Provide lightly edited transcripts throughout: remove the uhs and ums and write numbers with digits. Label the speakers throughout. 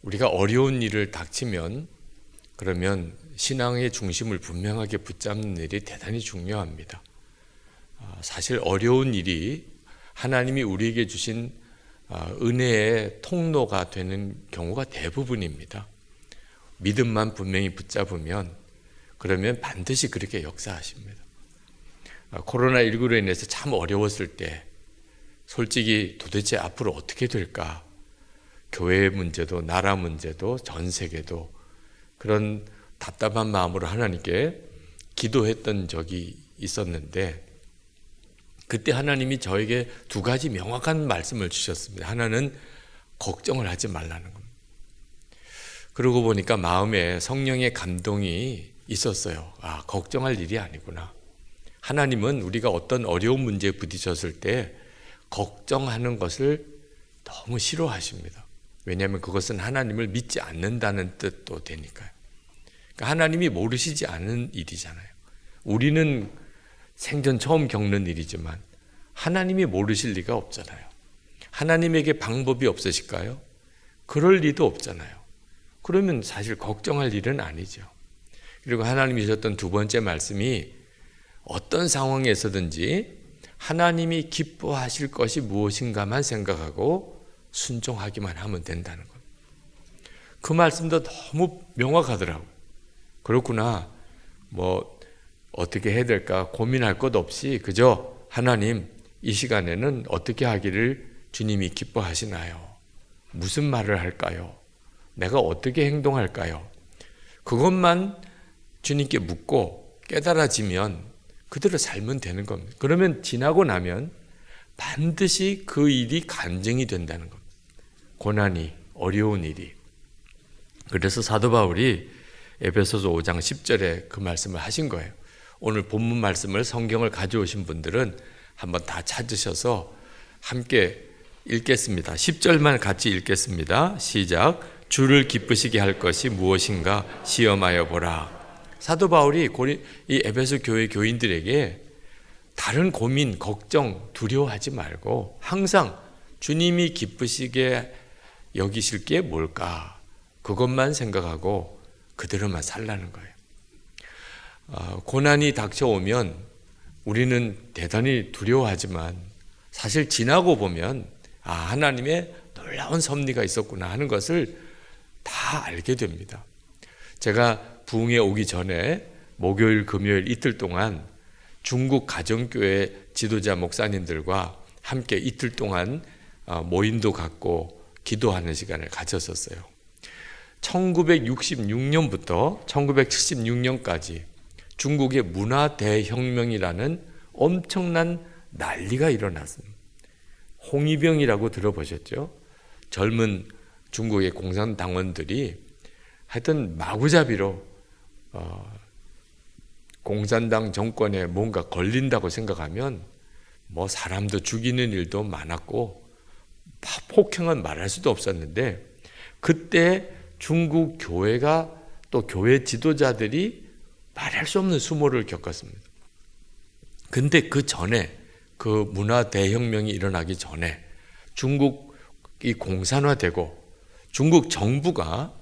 Speaker 1: 우리가 어려운 일을 닥치면 그러면 신앙의 중심을 분명하게 붙잡는 일이 대단히 중요합니다. 사실 어려운 일이 하나님이 우리에게 주신 은혜의 통로가 되는 경우가 대부분입니다. 믿음만 분명히 붙잡으면 그러면 반드시 그렇게 역사하십니다. 코로나19로 인해서 참 어려웠을 때 솔직히 도대체 앞으로 어떻게 될까? 교회 문제도 나라 문제도 전 세계도 그런 답답한 마음으로 하나님께 기도했던 적이 있었는데 그때 하나님이 저에게 두 가지 명확한 말씀을 주셨습니다. 하나는 걱정을 하지 말라는 겁니다. 그러고 보니까 마음에 성령의 감동이 있었어요. 걱정할 일이 아니구나. 하나님은 우리가 어떤 어려운 문제에 부딪혔을 때 걱정하는 것을 너무 싫어하십니다. 왜냐하면 그것은 하나님을 믿지 않는다는 뜻도 되니까요. 그러니까 하나님이 모르시지 않은 일이잖아요. 우리는 생전 처음 겪는 일이지만 하나님이 모르실 리가 없잖아요. 하나님에게 방법이 없으실까요? 그럴 리도 없잖아요. 그러면 사실 걱정할 일은 아니죠. 그리고 하나님이 주셨던 두 번째 말씀이 어떤 상황에서든지 하나님이 기뻐하실 것이 무엇인가만 생각하고 순종하기만 하면 된다는 겁니다. 그 말씀도 너무 명확하더라고요. 그렇구나. 어떻게 해야 될까 고민할 것 없이 그저 하나님 이 시간에는 어떻게 하기를 주님이 기뻐하시나요? 무슨 말을 할까요? 내가 어떻게 행동할까요? 그것만 주님께 묻고 깨달아지면 그대로 살면 되는 겁니다. 그러면 지나고 나면 반드시 그 일이 간증이 된다는 겁니다. 고난이, 어려운 일이. 그래서 사도 바울이 에베소서 5장 10절에 그 말씀을 하신 거예요. 오늘 본문 말씀을 성경을 가져오신 분들은 한번 다 찾으셔서 함께 읽겠습니다. 10절만 같이 읽겠습니다. 시작. 주를 기쁘시게 할 것이 무엇인가 시험하여 보라. 사도 바울이 이 에베소 교회 교인들에게 다른 고민, 걱정, 두려워하지 말고 항상 주님이 기쁘시게 여기실 게 뭘까? 그것만 생각하고 그대로만 살라는 거예요. 고난이 닥쳐오면 우리는 대단히 두려워하지만 사실 지나고 보면 하나님의 놀라운 섭리가 있었구나 하는 것을 다 알게 됩니다. 제가 부흥에 오기 전에 목요일, 금요일 이틀 동안 중국 가정교회 지도자 목사님들과 함께 이틀 동안 모임도 갖고 기도하는 시간을 가졌었어요. 1966년부터 1976년까지 중국의 문화 대혁명이라는 엄청난 난리가 일어났습니다. 홍위병이라고 들어보셨죠? 젊은 중국의 공산당원들이 하여튼 마구잡이로 공산당 정권에 뭔가 걸린다고 생각하면 사람도 죽이는 일도 많았고 폭행은 말할 수도 없었는데 그때 중국 교회가 또 교회 지도자들이 말할 수 없는 수모를 겪었습니다. 근데 그 전에 그 문화 대혁명이 일어나기 전에 중국이 공산화되고 중국 정부가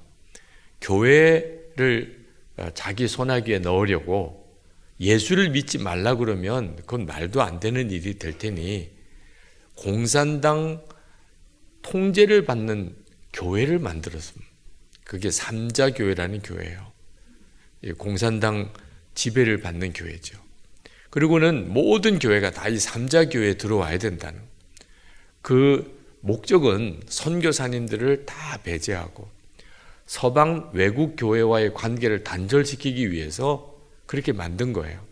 Speaker 1: 교회를 자기 손아귀에 넣으려고 예수를 믿지 말라 그러면 그건 말도 안 되는 일이 될 테니 공산당 통제를 받는 교회를 만들었습니다. 그게 삼자교회라는 교회예요. 공산당 지배를 받는 교회죠. 그리고는 모든 교회가 다 이 삼자교회에 들어와야 된다는 그 목적은 선교사님들을 다 배제하고 서방 외국 교회와의 관계를 단절시키기 위해서 그렇게 만든 거예요.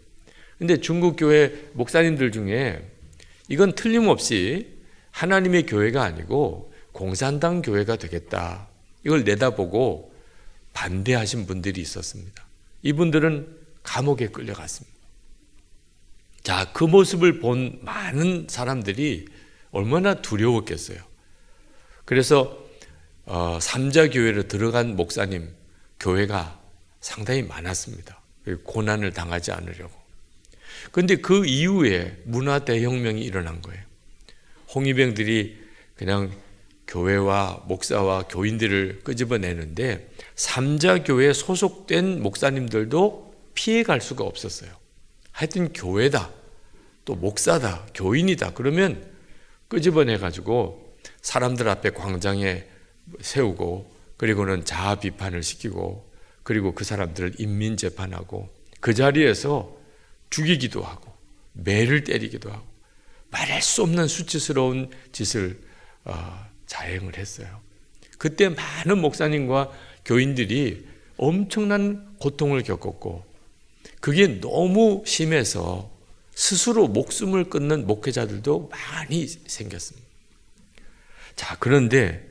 Speaker 1: 근데 중국 교회 목사님들 중에 이건 틀림없이 하나님의 교회가 아니고 공산당 교회가 되겠다. 이걸 내다보고 반대하신 분들이 있었습니다. 이분들은 감옥에 끌려갔습니다. 자, 그 모습을 본 많은 사람들이 얼마나 두려웠겠어요. 그래서 삼자교회로 들어간 목사님 교회가 상당히 많았습니다. 고난을 당하지 않으려고. 그런데 그 이후에 문화 대혁명이 일어난 거예요. 홍위병들이 그냥 교회와 목사와 교인들을 끄집어내는데 삼자교회에 소속된 목사님들도 피해갈 수가 없었어요. 하여튼 교회다, 또 목사다, 교인이다 그러면 끄집어내가지고 사람들 앞에 광장에 세우고 그리고는 자아 비판을 시키고 그리고 그 사람들을 인민재판하고 그 자리에서 죽이기도 하고 매를 때리기도 하고 말할 수 없는 수치스러운 짓을 자행을 했어요. 그때 많은 목사님과 교인들이 엄청난 고통을 겪었고 그게 너무 심해서 스스로 목숨을 끊는 목회자들도 많이 생겼습니다. 자, 그런데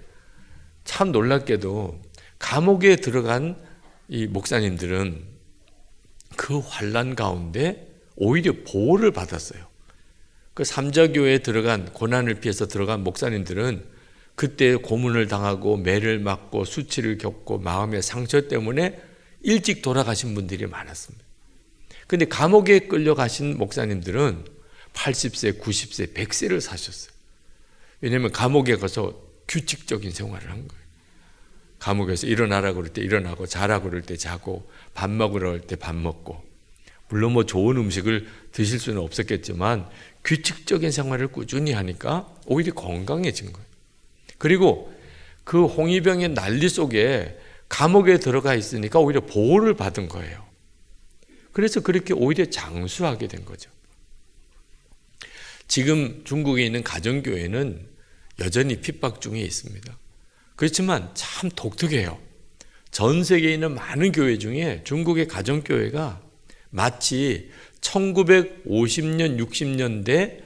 Speaker 1: 참 놀랍게도 감옥에 들어간 이 목사님들은 그 환난 가운데 오히려 보호를 받았어요. 그 삼자교회에 들어간 고난을 피해서 들어간 목사님들은 그때 고문을 당하고 매를 맞고 수치를 겪고 마음의 상처 때문에 일찍 돌아가신 분들이 많았습니다. 그런데 감옥에 끌려가신 목사님들은 80세, 90세, 100세를 사셨어요. 왜냐하면 감옥에 가서 규칙적인 생활을 한 거예요. 감옥에서 일어나라고 그럴 때 일어나고 자라고 그럴 때 자고 밥 먹으러 갈 때 밥 먹고 물론 뭐 좋은 음식을 드실 수는 없었겠지만 규칙적인 생활을 꾸준히 하니까 오히려 건강해진 거예요. 그리고 그 홍위병의 난리 속에 감옥에 들어가 있으니까 오히려 보호를 받은 거예요. 그래서 그렇게 오히려 장수하게 된 거죠. 지금 중국에 있는 가정교회는 여전히 핍박 중에 있습니다. 그렇지만 참 독특해요. 전 세계에 있는 많은 교회 중에 중국의 가정교회가 마치 1950년, 60년대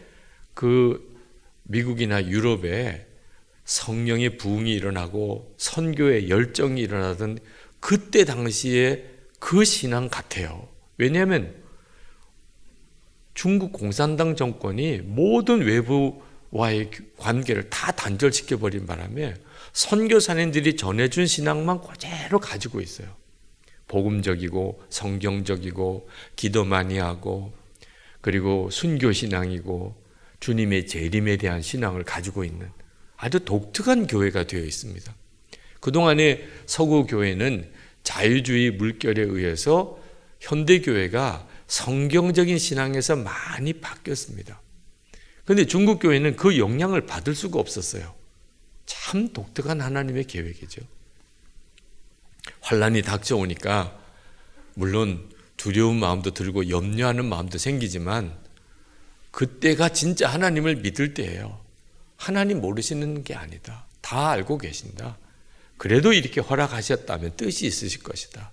Speaker 1: 그 미국이나 유럽에 성령의 부흥이 일어나고 선교의 열정이 일어나던 그때 당시에 그 신앙 같아요. 왜냐하면 중국 공산당 정권이 모든 외부와의 관계를 다 단절시켜버린 바람에 선교사님들이 전해준 신앙만 그대로 가지고 있어요. 복음적이고 성경적이고 기도 많이 하고 그리고 순교신앙이고 주님의 재림에 대한 신앙을 가지고 있는 아주 독특한 교회가 되어 있습니다. 그동안의 서구 교회는 자유주의 물결에 의해서 현대교회가 성경적인 신앙에서 많이 바뀌었습니다. 그런데 중국 교회는 그 영향을 받을 수가 없었어요. 참 독특한 하나님의 계획이죠. 환난이 닥쳐오니까 물론 두려운 마음도 들고 염려하는 마음도 생기지만 그때가 진짜 하나님을 믿을 때예요. 하나님 모르시는 게 아니다. 다 알고 계신다. 그래도 이렇게 허락하셨다면 뜻이 있으실 것이다.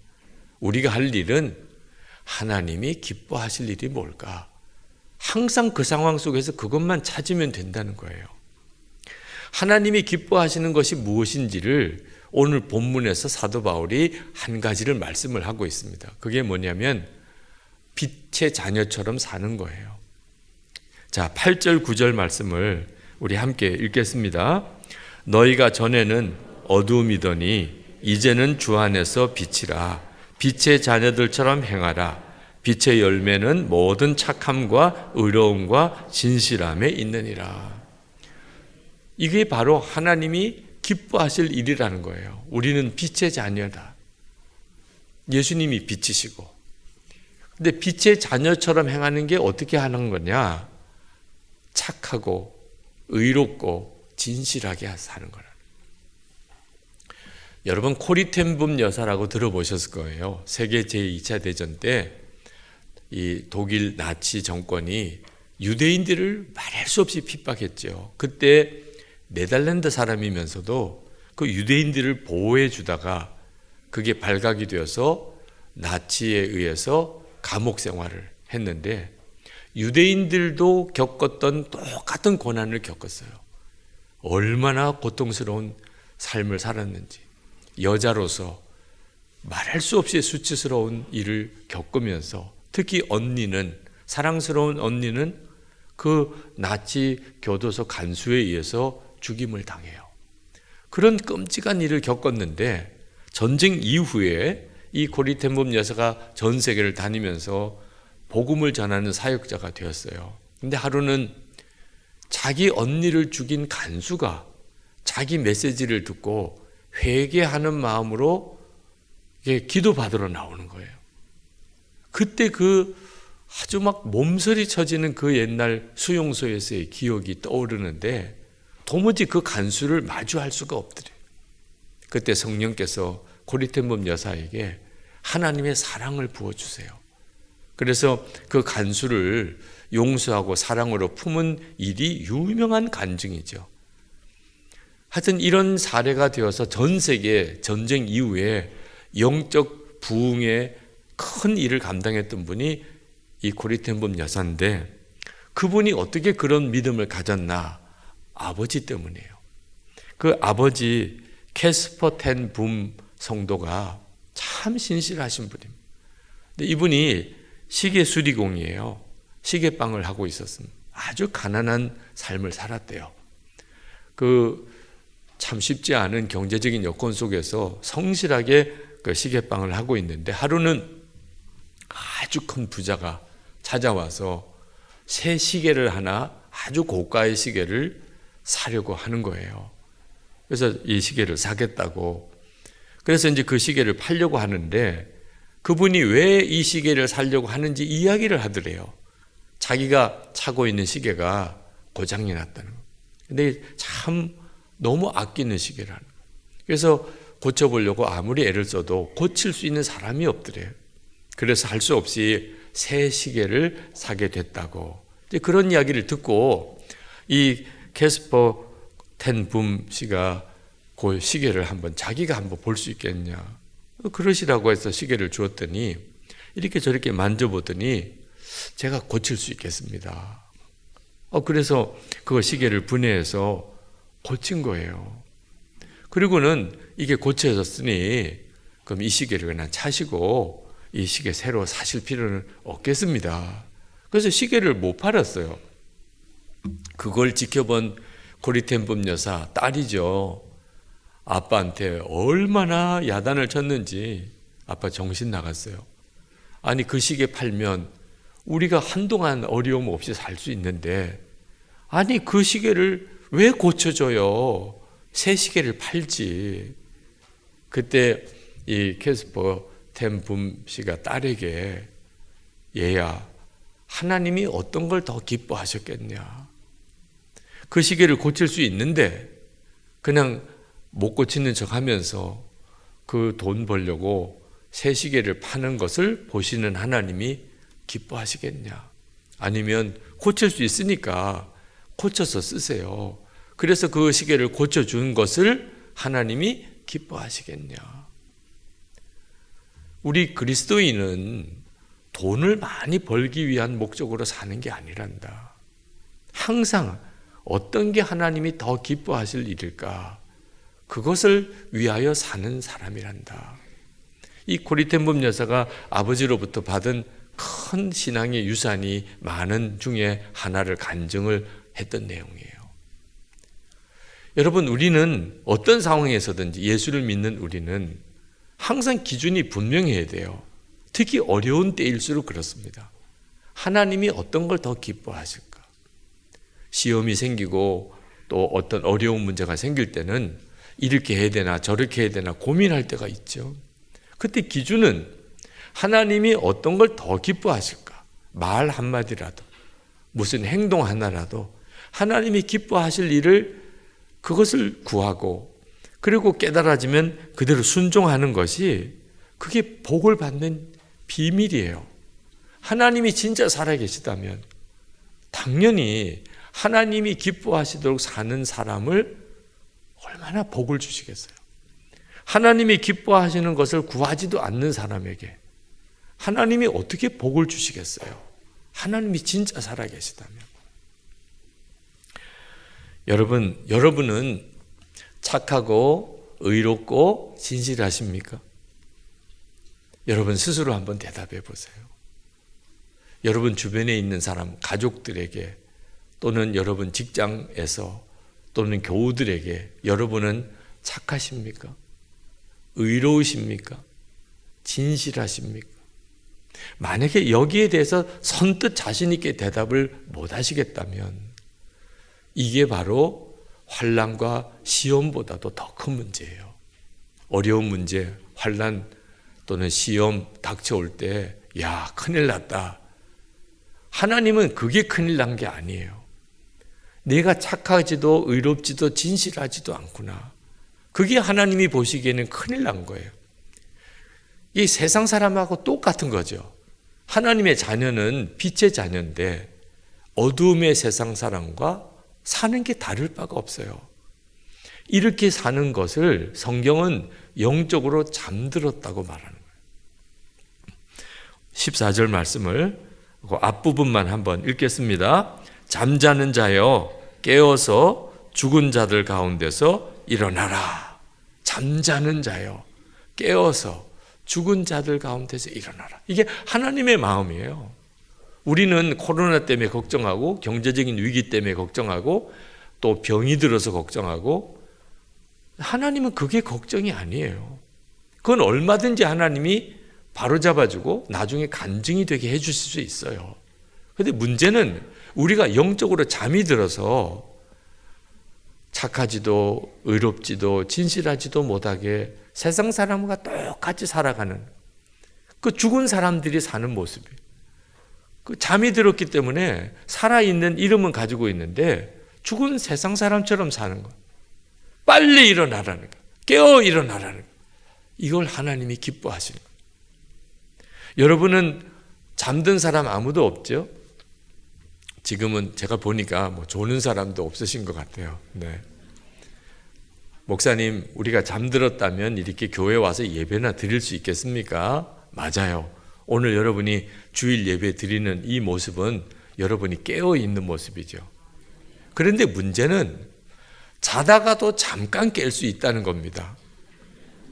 Speaker 1: 우리가 할 일은 하나님이 기뻐하실 일이 뭘까? 항상 그 상황 속에서 그것만 찾으면 된다는 거예요. 하나님이 기뻐하시는 것이 무엇인지를 오늘 본문에서 사도 바울이 한 가지를 말씀을 하고 있습니다. 그게 뭐냐면 빛의 자녀처럼 사는 거예요. 자, 8절 9절 말씀을 우리 함께 읽겠습니다. 너희가 전에는 어두움이더니 이제는 주 안에서 빛이라. 빛의 자녀들처럼 행하라. 빛의 열매는 모든 착함과 의로움과 진실함에 있느니라. 이게 바로 하나님이 기뻐하실 일이라는 거예요. 우리는 빛의 자녀다. 예수님이 빛이시고. 근데 빛의 자녀처럼 행하는 게 어떻게 하는 거냐? 착하고 의롭고 진실하게 사는 거라. 여러분 코리텐붐 여사라고 들어보셨을 거예요. 세계 제2차 대전 때 이 독일 나치 정권이 유대인들을 말할 수 없이 핍박했죠. 그때 네덜란드 사람이면서도 그 유대인들을 보호해 주다가 그게 발각이 되어서 나치에 의해서 감옥 생활을 했는데 유대인들도 겪었던 똑같은 고난을 겪었어요. 얼마나 고통스러운 삶을 살았는지. 여자로서 말할 수 없이 수치스러운 일을 겪으면서 특히 언니는, 사랑스러운 언니는 그 나치 교도소 간수에 의해서 죽임을 당해요. 그런 끔찍한 일을 겪었는데 전쟁 이후에 이 코리텐붐 여사가 전 세계를 다니면서 복음을 전하는 사역자가 되었어요. 근데 하루는 자기 언니를 죽인 간수가 자기 메시지를 듣고 회개하는 마음으로 기도받으러 나오는 거예요. 그때 그 아주 막 몸서리 쳐지는 그 옛날 수용소에서의 기억이 떠오르는데 도무지 그 간수를 마주할 수가 없더래요. 그때 성령께서 고리텐범 여사에게 하나님의 사랑을 부어주세요. 그래서 그 간수를 용서하고 사랑으로 품은 일이 유명한 간증이죠. 하여튼 이런 사례가 되어서 전 세계 전쟁 이후에 영적 부흥의 큰 일을 감당했던 분이 이 고리텐범 여사인데, 그분이 어떻게 그런 믿음을 가졌나? 아버지 때문이에요. 그 아버지 캐스퍼 텐 붐 성도가 참 신실하신 분입니다. 근데 이분이 시계 수리공이에요. 시계방을 하고 있었습니다. 아주 가난한 삶을 살았대요. 참 쉽지 않은 경제적인 여건 속에서 성실하게 그 시계방을 하고 있는데, 하루는 아주 큰 부자가 찾아와서 새 시계를 하나, 아주 고가의 시계를 사려고 하는 거예요. 그래서 이 시계를 사겠다고. 그래서 이제 그 시계를 팔려고 하는데, 그분이 왜 이 시계를 사려고 하는지 이야기를 하더래요. 자기가 차고 있는 시계가 고장이 났다는 거예요. 근데 참 너무 아끼는 시계라는 거예요. 그래서 고쳐보려고 아무리 애를 써도 고칠 수 있는 사람이 없더래요. 그래서 할 수 없이 새 시계를 사게 됐다고. 그런 이야기를 듣고 이 캐스퍼 텐 붐 씨가 그 시계를 자기가 한번 볼 수 있겠냐. 그러시라고 해서 시계를 주었더니 이렇게 저렇게 만져보더니 제가 고칠 수 있겠습니다. 그래서 그 시계를 분해해서 고친 거예요. 그리고는 이게 고쳐졌으니 그럼 이 시계를 그냥 차시고 이 시계 새로 사실 필요는 없겠습니다. 그래서 시계를 못 팔았어요. 그걸 지켜본 고리텐범 여사 딸이죠. 아빠한테 얼마나 야단을 쳤는지 아빠 정신 나갔어요. 아니 그 시계 팔면 우리가 한동안 어려움 없이 살 수 있는데, 아니 그 시계를 왜 고쳐줘요? 새 시계를 팔지. 그때 이 캐스퍼 텐 붐 씨가 딸에게, 얘야, 하나님이 어떤 걸 더 기뻐하셨겠냐. 그 시계를 고칠 수 있는데 그냥 못 고치는 척 하면서 그 돈 벌려고 새 시계를 파는 것을 보시는 하나님이 기뻐하시겠냐. 아니면 고칠 수 있으니까 고쳐서 쓰세요. 그래서 그 시계를 고쳐준 것을 하나님이 기뻐하시겠냐. 우리 그리스도인은 돈을 많이 벌기 위한 목적으로 사는 게 아니란다. 항상 어떤 게 하나님이 더 기뻐하실 일일까? 그것을 위하여 사는 사람이란다. 이 고리텐범 여사가 아버지로부터 받은 큰 신앙의 유산이 많은 중에 하나를 간증을 했던 내용이에요. 여러분, 우리는 어떤 상황에서든지 예수를 믿는 우리는 항상 기준이 분명해야 돼요. 특히 어려운 때일수록 그렇습니다. 하나님이 어떤 걸 더 기뻐하실까? 시험이 생기고 또 어떤 어려운 문제가 생길 때는 이렇게 해야 되나 저렇게 해야 되나 고민할 때가 있죠. 그때 기준은 하나님이 어떤 걸 더 기뻐하실까? 말 한마디라도, 무슨 행동 하나라도 하나님이 기뻐하실 일을, 그것을 구하고, 그리고 깨달아지면 그대로 순종하는 것이, 그게 복을 받는 비밀이에요. 하나님이 진짜 살아계시다면 당연히 하나님이 기뻐하시도록 사는 사람을 얼마나 복을 주시겠어요. 하나님이 기뻐하시는 것을 구하지도 않는 사람에게 하나님이 어떻게 복을 주시겠어요? 하나님이 진짜 살아계시다면. 여러분은 착하고 의롭고 진실하십니까? 여러분 스스로 한번 대답해 보세요. 여러분 주변에 있는 사람, 가족들에게, 또는 여러분 직장에서, 또는 교우들에게 여러분은 착하십니까? 의로우십니까? 진실하십니까? 만약에 여기에 대해서 선뜻 자신 있게 대답을 못 하시겠다면 이게 바로 환난과 시험보다도 더 큰 문제예요. 어려운 문제, 환난 또는 시험 닥쳐올 때 야, 큰일 났다. 하나님은 그게 큰일 난 게 아니에요. 내가 착하지도 의롭지도 진실하지도 않구나. 그게 하나님이 보시기에는 큰일 난 거예요. 이 세상 사람하고 똑같은 거죠. 하나님의 자녀는 빛의 자녀인데 어두움의 세상 사람과 사는 게 다를 바가 없어요. 이렇게 사는 것을 성경은 영적으로 잠들었다고 말하는 거예요. 14절 말씀을 그 앞부분만 한번 읽겠습니다. 잠자는 자여 깨어서 죽은 자들 가운데서 일어나라. 잠자는 자여 깨어서 죽은 자들 가운데서 일어나라. 이게 하나님의 마음이에요. 우리는 코로나 때문에 걱정하고 경제적인 위기 때문에 걱정하고 또 병이 들어서 걱정하고, 하나님은 그게 걱정이 아니에요. 그건 얼마든지 하나님이 바로잡아주고 나중에 간증이 되게 해주실 수 있어요. 그런데 문제는 우리가 영적으로 잠이 들어서 착하지도 의롭지도 진실하지도 못하게 세상 사람과 똑같이 살아가는 그 죽은 사람들이 사는 모습이에요. 그 잠이 들었기 때문에 살아있는 이름은 가지고 있는데 죽은 세상 사람처럼 사는 거예요. 빨리 일어나라는 거예요. 깨어 일어나라는 거예요. 이걸 하나님이 기뻐하시는 거예요. 여러분은 잠든 사람 아무도 없죠? 지금은 제가 보니까 뭐 조는 사람도 없으신 것 같아요. 네. 목사님, 우리가 잠들었다면 이렇게 교회 와서 예배나 드릴 수 있겠습니까? 맞아요. 오늘 여러분이 주일 예배 드리는 이 모습은 여러분이 깨어 있는 모습이죠. 그런데 문제는 자다가도 잠깐 깰 수 있다는 겁니다.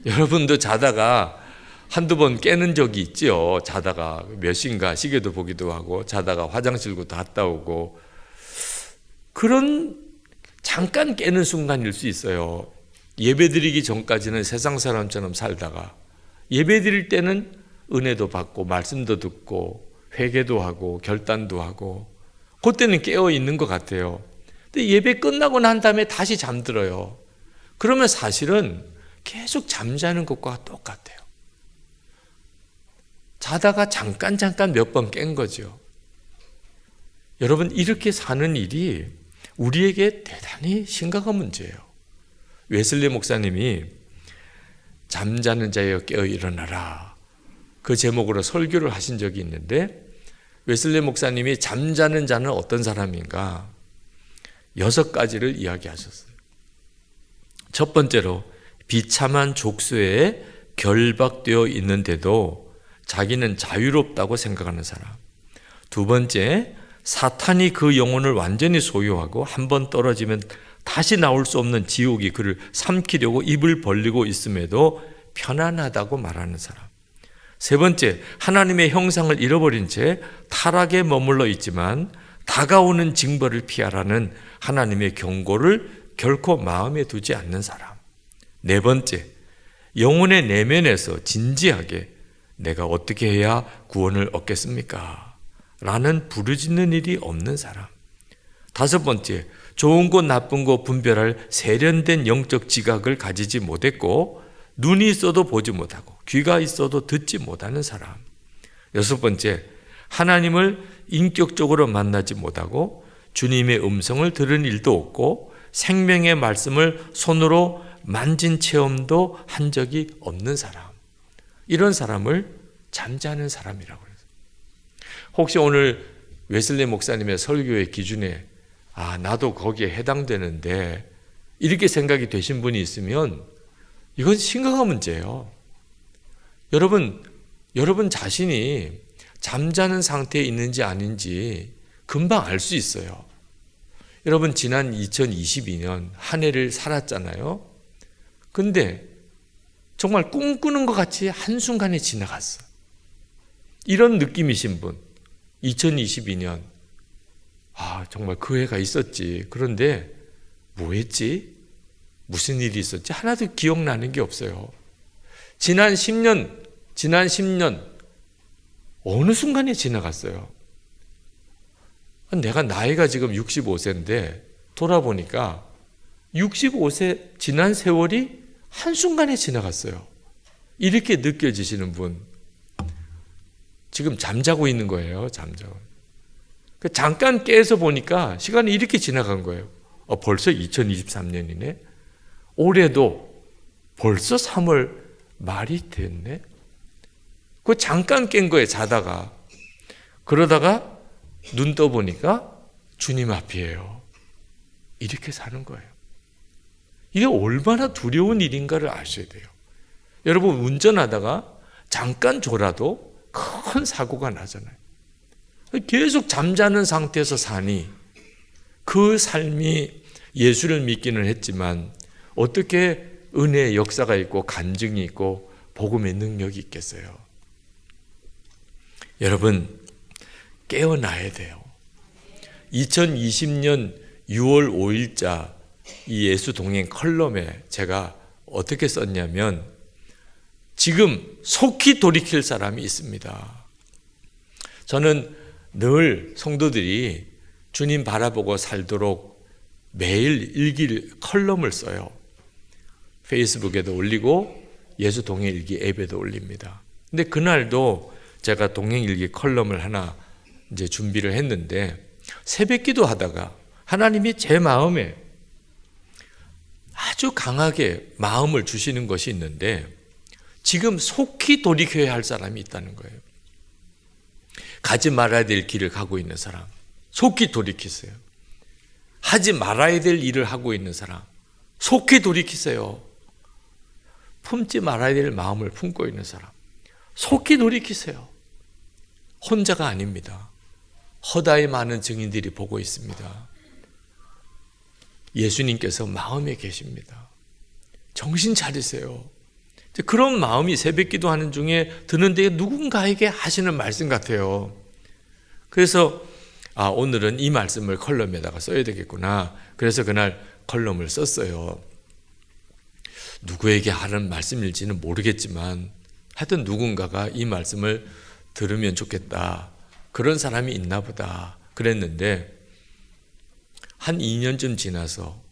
Speaker 1: 여러분도 자다가 한두 번 깨는 적이 있죠. 자다가 몇 시인가 시계도 보기도 하고 자다가 화장실도 갔다 오고, 그런 잠깐 깨는 순간일 수 있어요. 예배 드리기 전까지는 세상 사람처럼 살다가 예배 드릴 때는 은혜도 받고 말씀도 듣고 회개도 하고 결단도 하고 그때는 깨어 있는 것 같아요. 근데 예배 끝나고 난 다음에 다시 잠들어요. 그러면 사실은 계속 잠자는 것과 똑같아요. 자다가 잠깐 몇 번 깬 거죠. 여러분, 이렇게 사는 일이 우리에게 대단히 심각한 문제예요. 웨슬리 목사님이 잠자는 자여 깨어 일어나라, 그 제목으로 설교를 하신 적이 있는데, 웨슬리 목사님이 잠자는 자는 어떤 사람인가 6가지를 이야기하셨어요. 첫 번째로 비참한 족쇄에 결박되어 있는데도 자기는 자유롭다고 생각하는 사람. 두 번째, 사탄이 그 영혼을 완전히 소유하고 한 번 떨어지면 다시 나올 수 없는 지옥이 그를 삼키려고 입을 벌리고 있음에도 편안하다고 말하는 사람. 세 번째, 하나님의 형상을 잃어버린 채 타락에 머물러 있지만 다가오는 징벌을 피하라는 하나님의 경고를 결코 마음에 두지 않는 사람. 네 번째, 영혼의 내면에서 진지하게 내가 어떻게 해야 구원을 얻겠습니까? 라는 부르짖는 일이 없는 사람. 다섯 번째, 좋은 것 나쁜 것 분별할 세련된 영적 지각을 가지지 못했고 눈이 있어도 보지 못하고 귀가 있어도 듣지 못하는 사람. 여섯 번째, 하나님을 인격적으로 만나지 못하고 주님의 음성을 들은 일도 없고 생명의 말씀을 손으로 만진 체험도 한 적이 없는 사람. 이런 사람을 잠자는 사람이라고 해요. 혹시 오늘 웨슬리 목사님의 설교의 기준에 나도 거기에 해당되는데 이렇게 생각이 되신 분이 있으면 이건 심각한 문제예요. 여러분 자신이 잠자는 상태에 있는지 아닌지 금방 알 수 있어요. 여러분, 지난 2022년 한 해를 살았잖아요. 근데 정말 꿈꾸는 것 같이 한순간에 지나갔어. 이런 느낌이신 분, 2022년 정말 그 해가 있었지. 그런데 뭐 했지? 무슨 일이 있었지? 하나도 기억나는 게 없어요. 지난 10년 어느 순간에 지나갔어요. 내가 나이가 지금 65세인데 돌아보니까 65세 지난 세월이 한순간에 지나갔어요. 이렇게 느껴지시는 분, 지금 잠자고 있는 거예요. 잠자고. 잠깐 깨서 보니까 시간이 이렇게 지나간 거예요. 벌써 2023년이네. 올해도 벌써 3월 말이 됐네. 그 잠깐 깬 거예요. 자다가. 그러다가 눈 떠보니까 주님 앞이에요. 이렇게 사는 거예요. 이게 얼마나 두려운 일인가를 아셔야 돼요. 여러분, 운전하다가 잠깐 졸아도 큰 사고가 나잖아요. 계속 잠자는 상태에서 사니 그 삶이 예수를 믿기는 했지만 어떻게 은혜의 역사가 있고 간증이 있고 복음의 능력이 있겠어요? 여러분, 깨어나야 돼요. 2020년 6월 5일자 이 예수 동행 컬럼에 제가 어떻게 썼냐면, 지금 속히 돌이킬 사람이 있습니다. 저는 늘 성도들이 주님 바라보고 살도록 매일 일기 컬럼을 써요. 페이스북에도 올리고 예수 동행 일기 앱에도 올립니다. 근데 그날도 제가 동행 일기 컬럼을 하나 이제 준비를 했는데, 새벽기도 하다가 하나님이 제 마음에 아주 강하게 마음을 주시는 것이 있는데, 지금 속히 돌이켜야 할 사람이 있다는 거예요. 가지 말아야 될 길을 가고 있는 사람, 속히 돌이키세요. 하지 말아야 될 일을 하고 있는 사람, 속히 돌이키세요. 품지 말아야 될 마음을 품고 있는 사람, 속히 돌이키세요. 혼자가 아닙니다. 허다히 많은 증인들이 보고 있습니다. 예수님께서 마음에 계십니다. 정신 차리세요. 그런 마음이 새벽 기도하는 중에 드는데 누군가에게 하시는 말씀 같아요. 그래서 오늘은 이 말씀을 컬럼에다가 써야 되겠구나. 그래서 그날 컬럼을 썼어요. 누구에게 하는 말씀일지는 모르겠지만 하여튼 누군가가 이 말씀을 들으면 좋겠다. 그런 사람이 있나 보다 그랬는데, 한 2년쯤 지나서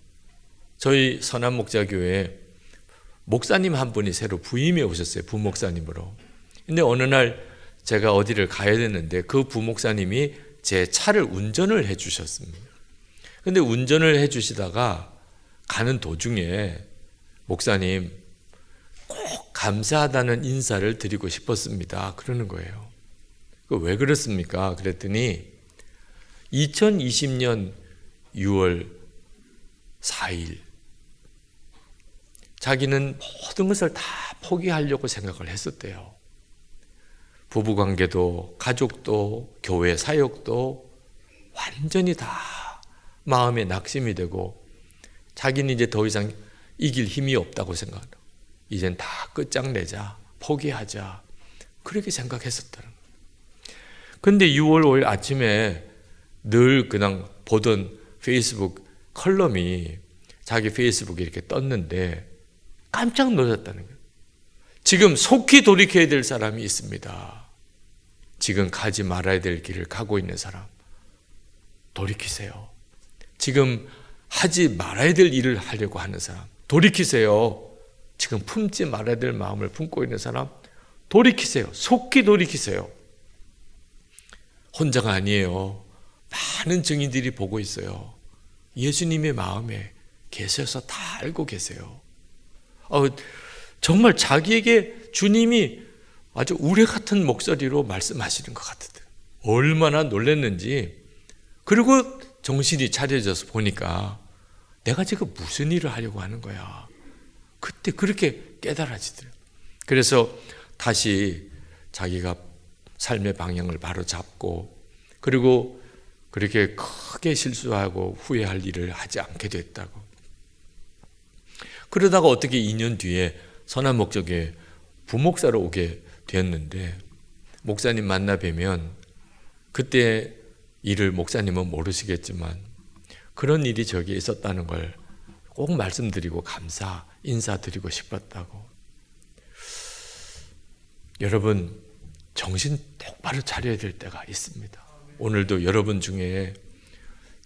Speaker 1: 저희 선한목자교회에 목사님 한 분이 새로 부임해 오셨어요. 부목사님으로. 근데 어느 날 제가 어디를 가야 되는데 그 부목사님이 제 차를 운전을 해 주셨습니다. 근데 운전을 해 주시다가 가는 도중에 목사님, 꼭 감사하다는 인사를 드리고 싶었습니다. 그러는 거예요. 왜 그렇습니까? 그랬더니 2020년 6월 4일 자기는 모든 것을 다 포기하려고 생각을 했었대요. 부부관계도 가족도 교회 사역도 완전히 다 마음에 낙심이 되고, 자기는 이제 더 이상 이길 힘이 없다고 생각하고 이젠 다 끝장내자, 포기하자, 그렇게 생각했었다는 거예요. 근데 6월 5일 아침에 늘 그냥 보던 페이스북 컬럼이 자기 페이스북에 이렇게 떴는데 깜짝 놀랐다는 거예요. 지금 속히 돌이켜야 될 사람이 있습니다. 지금 가지 말아야 될 길을 가고 있는 사람, 돌이키세요. 지금 하지 말아야 될 일을 하려고 하는 사람, 돌이키세요. 지금 품지 말아야 될 마음을 품고 있는 사람, 돌이키세요. 속히 돌이키세요. 혼자가 아니에요. 많은 증인들이 보고 있어요. 예수님의 마음에 계셔서 다 알고 계세요. 정말 자기에게 주님이 아주 우레 같은 목소리로 말씀하시는 것 같았대요. 얼마나 놀랐는지. 그리고 정신이 차려져서 보니까 내가 지금 무슨 일을 하려고 하는 거야. 그때 그렇게 깨달아지더라고요. 그래서 다시 자기가 삶의 방향을 바로 잡고, 그리고 그렇게 크게 실수하고 후회할 일을 하지 않게 됐다고. 그러다가 어떻게 2년 뒤에 선한목적에 부목사로 오게 되었는데, 목사님 만나 뵈면 그때 일을 목사님은 모르시겠지만 그런 일이 저기에 있었다는 걸 꼭 말씀드리고 인사드리고 싶었다고. 여러분, 정신 똑바로 차려야 될 때가 있습니다. 오늘도 여러분 중에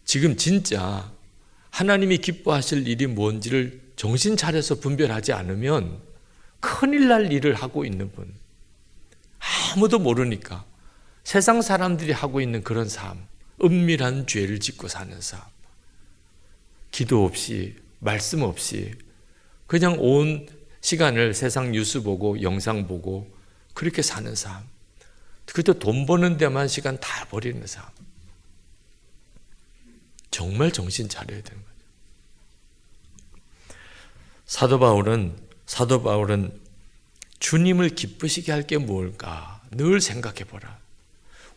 Speaker 1: 지금 진짜 하나님이 기뻐하실 일이 뭔지를 정신 차려서 분별하지 않으면 큰일 날 일을 하고 있는 분, 아무도 모르니까 세상 사람들이 하고 있는 그런 삶, 은밀한 죄를 짓고 사는 삶, 기도 없이 말씀 없이 그냥 온 시간을 세상 뉴스 보고 영상 보고 그렇게 사는 삶, 그래도 돈 버는 데만 시간 다 버리는 삶, 정말 정신 차려야 되는 거죠. 사도 바울은 주님을 기쁘시게 할 게 뭘까 늘 생각해 보라.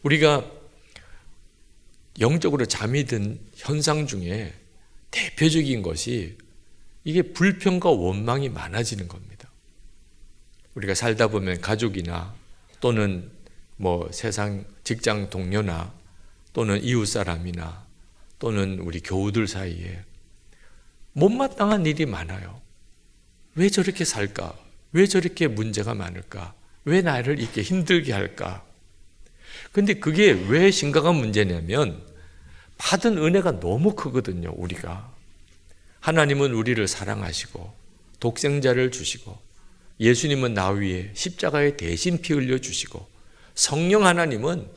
Speaker 1: 우리가 영적으로 잠이 든 현상 중에 대표적인 것이 이게 불평과 원망이 많아지는 겁니다. 우리가 살다 보면 가족이나 또는 세상 직장 동료나 또는 이웃 사람이나 또는 우리 교우들 사이에 못마땅한 일이 많아요. 왜 저렇게 살까? 왜 저렇게 문제가 많을까? 왜 나를 이렇게 힘들게 할까? 근데 그게 왜 심각한 문제냐면 받은 은혜가 너무 크거든요, 우리가. 하나님은 우리를 사랑하시고 독생자를 주시고 예수님은 나 위에 십자가에 대신 피 흘려 주시고 성령 하나님은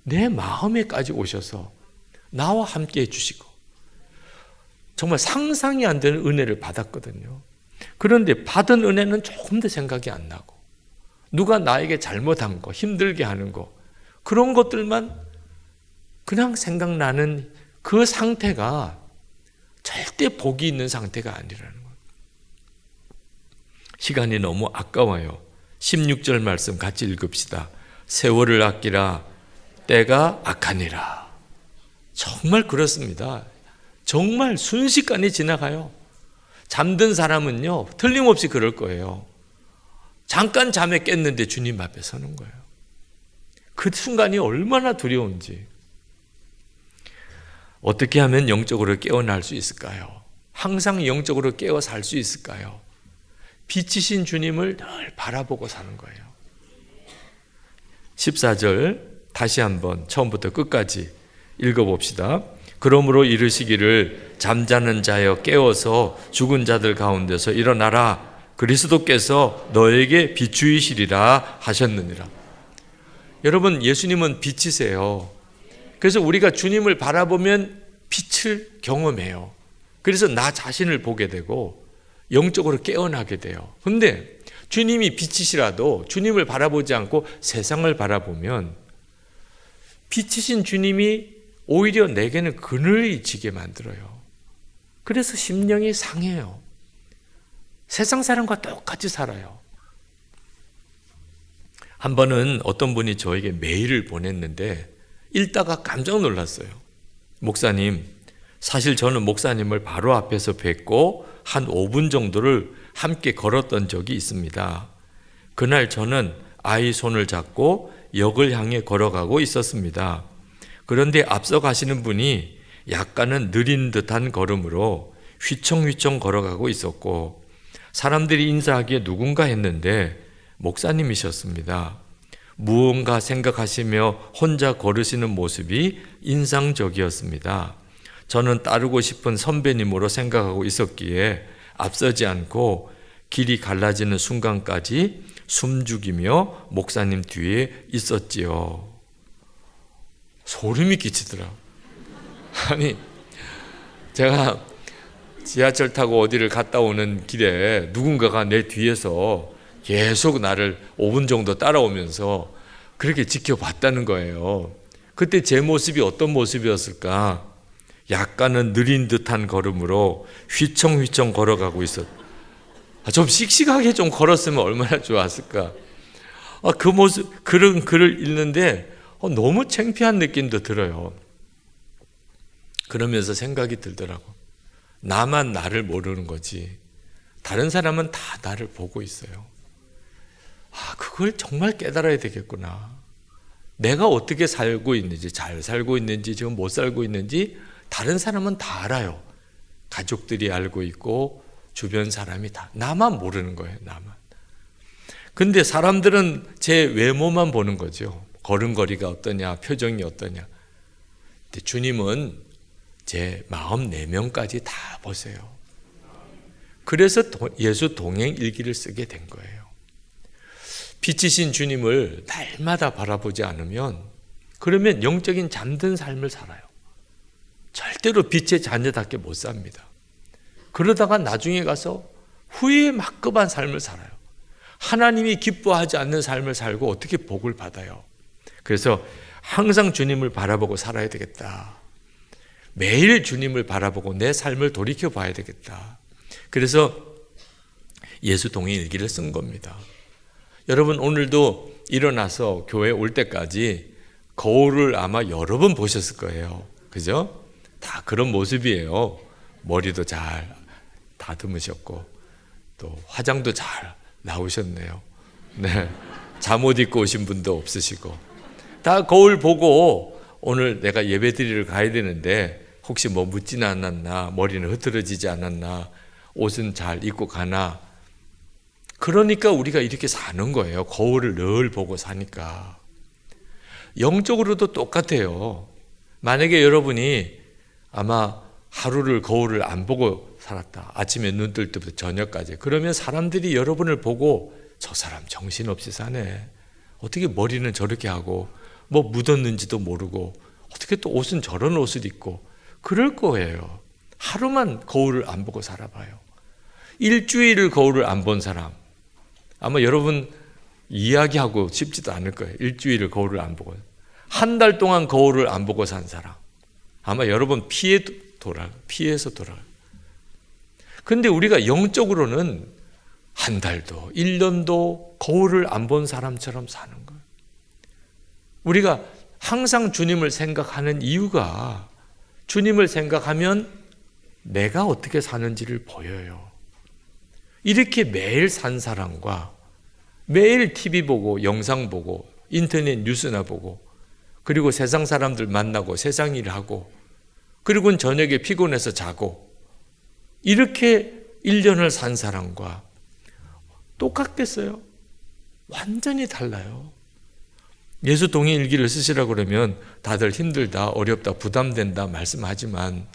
Speaker 1: 내 마음에까지 오셔서 나와 함께 해주시고 정말 상상이 안 되는 은혜를 받았거든요. 그런데 받은 은혜는 조금 더 생각이 안 나고 누가 나에게 잘못한 거, 힘들게 하는 거 그런 것들만 그냥 생각나는 그 상태가 절대 복이 있는 상태가 아니라는 거예요. 시간이 너무 아까워요. 16절 말씀 같이 읽읍시다. 세월을 아끼라 때가 악하니라. 정말 그렇습니다. 정말 순식간에 지나가요. 잠든 사람은요 틀림없이 그럴 거예요. 잠깐 잠에 깼는데 주님 앞에 서는 거예요. 그 순간이 얼마나 두려운지. 어떻게 하면 영적으로 깨어날 수 있을까요? 항상 영적으로 깨어 살 수 있을까요? 빛이신 주님을 늘 바라보고 사는 거예요. 14절 다시 한번 처음부터 끝까지 읽어봅시다. 그러므로 이르시기를 잠자는 자여 깨어서 죽은 자들 가운데서 일어나라. 그리스도께서 너에게 비추이시리라 하셨느니라. 여러분, 예수님은 빛이세요. 그래서 우리가 주님을 바라보면 빛을 경험해요. 그래서 나 자신을 보게 되고 영적으로 깨어나게 돼요. 근데 주님이 빛이시라도 주님을 바라보지 않고 세상을 바라보면 빛이신 주님이 오히려 내게는 그늘이 지게 만들어요. 그래서 심령이 상해요. 세상 사람과 똑같이 살아요. 한 번은 어떤 분이 저에게 메일을 보냈는데 읽다가 깜짝 놀랐어요. 목사님, 사실 저는 목사님을 바로 앞에서 뵙고 한 5분 정도를 함께 걸었던 적이 있습니다. 그날 저는 아이 손을 잡고 역을 향해 걸어가고 있었습니다. 그런데 앞서 가시는 분이 약간은 느린 듯한 걸음으로 휘청휘청 걸어가고 있었고 사람들이 인사하기에 누군가 했는데 목사님이셨습니다. 무언가 생각하시며 혼자 걸으시는 모습이 인상적이었습니다. 저는 따르고 싶은 선배님으로 생각하고 있었기에 앞서지 않고 길이 갈라지는 순간까지 숨죽이며 목사님 뒤에 있었지요. 소름이 끼치더라고요. 아니, 제가 지하철 타고 어디를 갔다 오는 길에 누군가가 내 뒤에서 계속 나를 5분 정도 따라오면서 그렇게 지켜봤다는 거예요. 그때 제 모습이 어떤 모습이었을까? 약간은 느린 듯한 걸음으로 휘청휘청 걸어가고 좀 씩씩하게 좀 걸었으면 얼마나 좋았을까? 그 모습, 그런 글을 읽는데 너무 창피한 느낌도 들어요. 그러면서 생각이 들더라고. 나만 나를 모르는 거지. 다른 사람은 다 나를 보고 있어요. 그걸 정말 깨달아야 되겠구나. 내가 어떻게 살고 있는지, 잘 살고 있는지, 지금 못 살고 있는지 다른 사람은 다 알아요. 가족들이 알고 있고 주변 사람이 다. 나만 모르는 거예요, 나만. 근데 사람들은 제 외모만 보는 거죠. 걸음걸이가 어떠냐, 표정이 어떠냐. 근데 주님은 제 마음 내면까지 다 보세요. 그래서 예수 동행 일기를 쓰게 된 거예요. 빛이신 주님을 날마다 바라보지 않으면 그러면 영적인 잠든 삶을 살아요. 절대로 빛의 자녀답게 못 삽니다. 그러다가 나중에 가서 후회에 막급한 삶을 살아요. 하나님이 기뻐하지 않는 삶을 살고 어떻게 복을 받아요? 그래서 항상 주님을 바라보고 살아야 되겠다. 매일 주님을 바라보고 내 삶을 돌이켜 봐야 되겠다. 그래서 예수 동행 일기를 쓴 겁니다. 여러분 오늘도 일어나서 교회 올 때까지 거울을 아마 여러 번 보셨을 거예요. 그죠? 다 그런 모습이에요. 머리도 잘 다듬으셨고 또 화장도 잘 나오셨네요. 네, 잠옷 입고 오신 분도 없으시고 다 거울 보고 오늘 내가 예배드리러 가야 되는데 혹시 뭐 묻지는 않았나, 머리는 흐트러지지 않았나, 옷은 잘 입고 가나. 그러니까 우리가 이렇게 사는 거예요. 거울을 늘 보고 사니까. 영적으로도 똑같아요. 만약에 여러분이 아마 하루를 거울을 안 보고 살았다. 아침에 눈 뜰 때부터 저녁까지. 그러면 사람들이 여러분을 보고 저 사람 정신없이 사네. 어떻게 머리는 저렇게 하고 뭐 묻었는지도 모르고 어떻게 또 옷은 저런 옷을 입고 그럴 거예요. 하루만 거울을 안 보고 살아봐요. 일주일을 거울을 안 본 사람 아마 여러분 이야기하고 싶지도 않을 거예요. 일주일을 거울을 안 보고. 한 달 동안 거울을 안 보고 산 사람 아마 여러분 피해서 돌아가요. 그런데 우리가 영적으로는 한 달도 1년도 거울을 안 본 사람처럼 사는 거예요. 우리가 항상 주님을 생각하는 이유가 주님을 생각하면 내가 어떻게 사는지를 보여요. 이렇게 매일 산 사람과 매일 TV 보고 영상 보고 인터넷 뉴스나 보고 그리고 세상 사람들 만나고 세상 일 하고 그리고는 저녁에 피곤해서 자고 이렇게 1년을 산 사람과 똑같겠어요? 완전히 달라요. 예수 동행 일기를 쓰시라고 그러면 다들 힘들다, 어렵다, 부담된다 말씀하지만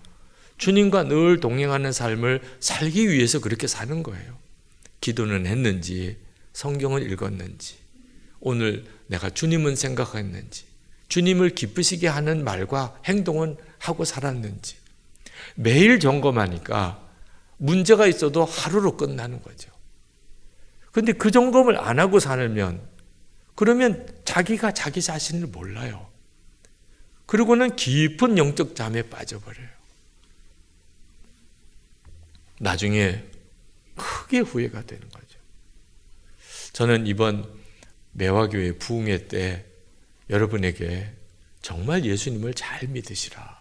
Speaker 1: 주님과 늘 동행하는 삶을 살기 위해서 그렇게 사는 거예요. 기도는 했는지, 성경을 읽었는지, 오늘 내가 주님은 생각했는지, 주님을 기쁘시게 하는 말과 행동은 하고 살았는지 매일 점검하니까 문제가 있어도 하루로 끝나는 거죠. 그런데 그 점검을 안 하고 살면 그러면 자기가 자기 자신을 몰라요. 그리고는 깊은 영적 잠에 빠져버려요. 나중에 크게 후회가 되는 거죠. 저는 이번 매화교회 부흥회 때 여러분에게 정말 예수님을 잘 믿으시라.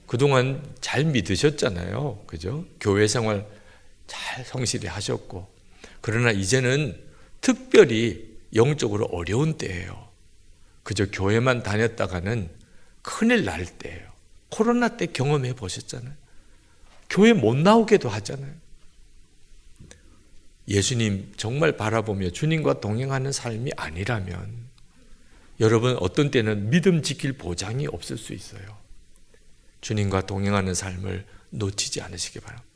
Speaker 1: 그동안 잘 믿으셨잖아요. 그죠? 교회 생활 잘 성실히 하셨고. 그러나 이제는 특별히 영적으로 어려운 때예요. 그저 교회만 다녔다가는 큰일 날 때예요. 코로나 때 경험해 보셨잖아요. 교회 못 나오게도 하잖아요. 예수님 정말 바라보며 주님과 동행하는 삶이 아니라면 여러분 어떤 때는 믿음 지킬 보장이 없을 수 있어요. 주님과 동행하는 삶을 놓치지 않으시기 바랍니다.